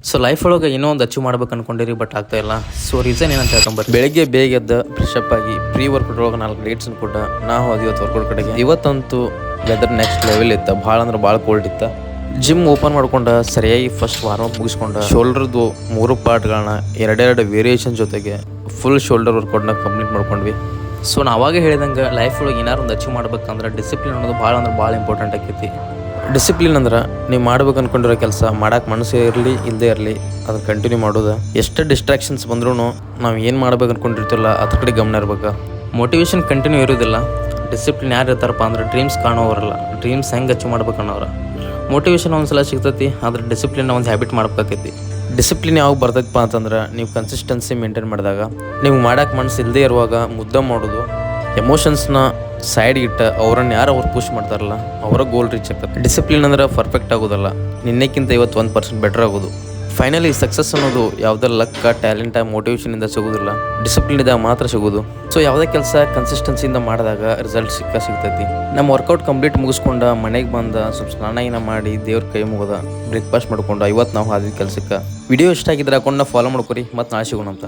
So life ಒಳಗೆ ಇನ್ನೂ ಒಂದು ಅಚೀವ್ ಮಾಡ್ಬೇಕು ಅನ್ಕೊಂಡಿರಿ, ಬಟ್ ಆಗ್ತಾ ಇಲ್ಲ. ಸೊ ರೀಸನ್ ಏನಂತ ಹೇಳ್ಕೊಂಬರ್ರಿ. ಬೆಳಗ್ಗೆ ಬೇಗ ಎದ್ದು ಫ್ರೆಶಪ್ ಆಗಿ ಪ್ರೀ ವರ್ಕೌಟ್ ಒಳಗೆ 4 ಡೇಟ್ಸ್ ಕೊಟ್ಟ ನಾವು ಇವತ್ತು ವರ್ಕೌಟ್ ಕಡೆಗೆ. ಇವತ್ತಂತೂ ವೆದರ್ ನೆಕ್ಸ್ಟ್ ಲೆವೆಲ್ ಇತ್ತು. ಭಾಳ ಅಂದ್ರೆ ಭಾಳ ಕೋಲ್ಡ್ ಇತ್ತು. ಜಿಮ್ ಓಪನ್ ಮಾಡ್ಕೊಂಡು ಸರಿಯಾಗಿ ಫಸ್ಟ್ ವಾರ್ಮ್ ಅಪ್ ಮುಗಿಸ್ಕೊಂಡು ಶೋಲ್ಡರ್ದು 3 ಪಾರ್ಟ್ಗಳನ್ನ ಎರಡೆರಡು ವೇರಿಯೇಷನ್ ಜೊತೆಗೆ ಫುಲ್ ಶೋಲ್ಡರ್ ವರ್ಕೌಟ್ನ ಕಂಪ್ಲೀಟ್ ಮಾಡ್ಕೊಂಡ್ವಿ. ಸೊ ನಾವು ಅವಾಗ ಹೇಳಿದಂಗೆ ಲೈಫ್ ಒಳಗೆ ಏನಾರು ಒಂದು ಅಚೀವ್ ಮಾಡ್ಬೇಕಂದ್ರೆ ಡಿಸಿಪ್ಲಿನ್ ಅನ್ನೋದು ಭಾಳ ಅಂದ್ರೆ ಭಾಳ ಇಂಪಾರ್ಟೆಂಟ್ ಆಕೈತಿ. ಡಿಸಿಪ್ಲಿನ್ ಅಂದ್ರೆ ನೀವು ಮಾಡ್ಬೇಕು ಅನ್ಕೊಂಡಿರೋ ಕೆಲಸ ಮಾಡಕ್ಕೆ ಮನಸ್ಸು ಇರಲಿ ಇಲ್ಲದೇ ಇರಲಿ ಅದನ್ನು ಕಂಟಿನ್ಯೂ ಮಾಡೋದು. ಎಷ್ಟು ಡಿಸ್ಟ್ರಾಕ್ಷನ್ಸ್ ಬಂದ್ರೂ ನಾವು ಏನು ಮಾಡ್ಬೇಕು ಅನ್ಕೊಂಡಿರ್ತಿಲ್ಲ ಅದ್ರ ಕಡೆ ಗಮನ ಇರ್ಬೇಕು. ಮೋಟಿವೇಶನ್ ಕಂಟಿನ್ಯೂ ಇರೋದಿಲ್ಲ. ಡಿಸಿಪ್ಲಿನ್ ಯಾರು ಇರ್ತಾರಪ್ಪ ಅಂದ್ರೆ ಡ್ರೀಮ್ಸ್ ಕಾಣೋರಲ್ಲ, ಡ್ರೀಮ್ಸ್ ಹೆಂಗೆ ಅಚೀವ್ ಮಾಡ್ಬೇಕು ಅನ್ನೋರು. ಮೋಟಿವೇಶನ್ ಒಂದ್ಸಲ ಸಿಗ್ತೈತಿ, ಆದ್ರೆ ಡಿಸಿಪ್ಲಿನ್ ಒಂದು ಹ್ಯಾಬಿಟ್ ಮಾಡ್ಬೇಕಾಕೈತಿ. ಡಿಸಿಪ್ಲಿನ್ ಯಾವಾಗ ಬರ್ತೈತಪ್ಪ ಅಂತಂದ್ರೆ ನೀವು ಕನ್ಸಿಸ್ಟೆನ್ಸಿ ಮೇಂಟೈನ್ ಮಾಡಿದಾಗ, ನೀವು ಮಾಡಕ್ಕೆ ಮನಸ್ಸು ಇಲ್ಲದೇ ಇರುವಾಗ ಮುದ್ದೆ ಮಾಡೋದು, ಎಮೋಷನ್ಸ್ನ ಸೈಡ್ಗೆ ಇಟ್ಟು ಅವ್ರನ್ನ ಯಾರು ಅವ್ರು ಪುಷ್ ಮಾಡ್ತಾರಲ್ಲ ಅವರ ಗೋಲ್ ರೀಚ್ ಆಗ್ತದೆ. ಡಿಸಿಪ್ಲಿನ್ ಅಂದ್ರೆ ಪರ್ಫೆಕ್ಟ್ ಆಗೋದಲ್ಲ, ನಿನ್ನೆಕ್ಕಿಂತ ಇವತ್ತು 1% ಬೆಟರ್ ಆಗೋದು. ಫೈನಲಿ ಸಕ್ಸಸ್ ಅನ್ನೋದು ಯಾವುದೇ ಲಕ್ಕ ಟ್ಯಾಲೆಂಟ್ ಮೋಟಿವೇಶನಿಂದ ಸಿಗೋದಿಲ್ಲ, ಡಿಸಿಪ್ಲಿನಿಂದ ಮಾತ್ರ ಸಿಗೋದು. ಸೊ ಯಾವುದೇ ಕೆಲಸ ಕನ್ಸಿಸ್ಟೆನ್ಸಿಯಿಂದ ಮಾಡಿದಾಗ ರಿಸಲ್ಟ್ ಸಿಗ್ತೈತಿ. ನಮ್ಮ ವರ್ಕೌಟ್ ಕಂಪ್ಲೀಟ್ ಮುಗಿಸ್ಕೊಂಡು ಮನೆಗೆ ಬಂದ ಸ್ವಲ್ಪ ಸ್ನಾನ ಮಾಡಿ ದೇವ್ರ ಕೈ ಮುಗಿದ ಬ್ರೇಕ್ಫಾಸ್ಟ್ ಮಾಡ್ಕೊಂಡು ಇವತ್ತು ನಾವು ಆದಿದ್ದ ಕೆಲಸಕ್ಕೆ. ವಿಡಿಯೋ ಇಷ್ಟ ಆಗಿದ್ರೆ ಅಕೌಂಟ್ನ ಫಾಲೋ ಮಾಡ್ಕೊರಿ. ಮತ್ತು ನಾಳೆ ಸಿಗೋಣ ಅಂತ.